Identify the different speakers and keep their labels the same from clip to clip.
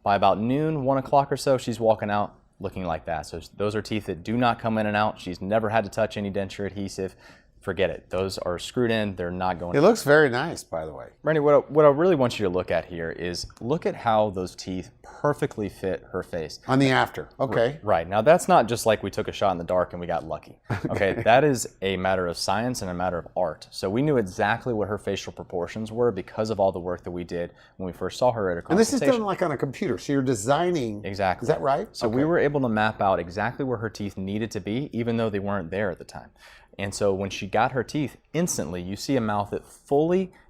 Speaker 1: By about noon, 1 o'clock or so, she's walking out looking like that. So those are teeth that do not come in and out. She's never had to touch any denture adhesive. Forget it. Those are screwed in. They're not going.
Speaker 2: It looks very nice, by the way.
Speaker 1: Randy, what I really want you to look at here is look at how those teeth perfectly fit her face.
Speaker 2: On the after, okay.
Speaker 1: Right. Now, that's not just like we took a shot in the dark and we got lucky. Okay, that is a matter of science and a matter of art. So we knew exactly what her facial proportions were because of all the work that we did when we first saw her at a
Speaker 2: And
Speaker 1: consultation.
Speaker 2: this is done like on a computer, so you're designing.
Speaker 1: Exactly.
Speaker 2: Is that right?
Speaker 1: So we were able to map out exactly where her teeth needed to be, even though they weren't there at the time. And so when she got her teeth, instantly you see a mouth that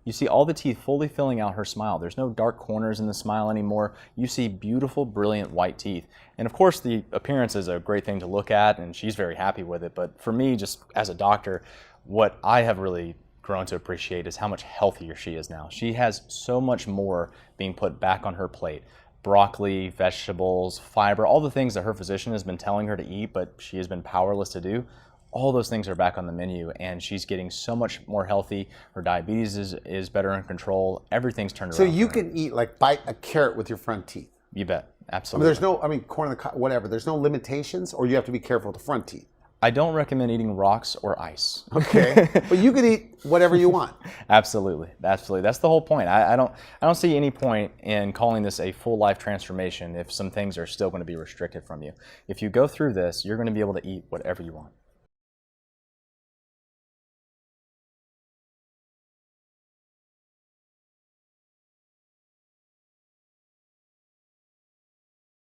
Speaker 1: you see all the teeth fully filling out her smile. There's no dark corners in the smile anymore. You see beautiful, brilliant white teeth. And of course, the appearance is a great thing to look at, and she's very happy with it. But for me, just as a doctor, what I have really grown to appreciate is how much healthier she is now. She has so much more being put back on her plate. Broccoli, vegetables, fiber, all the things that her physician has been telling her to eat, but she has been powerless to do. All those things are back on the menu, and she's getting so much more healthy. Her diabetes is better in control. Everything's turned around.
Speaker 2: So you can eat, like bite a carrot with your front teeth?
Speaker 1: You bet,
Speaker 2: I mean,
Speaker 1: absolutely.
Speaker 2: there's no, corn on the cob, whatever. There's no limitations, or you have to be careful with the front teeth?
Speaker 1: I don't recommend eating rocks or ice.
Speaker 2: Okay, but you can eat whatever you want.
Speaker 1: Absolutely, absolutely. That's the whole point. I don't see any point in calling this a full life transformation if some things are still going to be restricted from you. If you go through this, you're going to be able to eat whatever you want.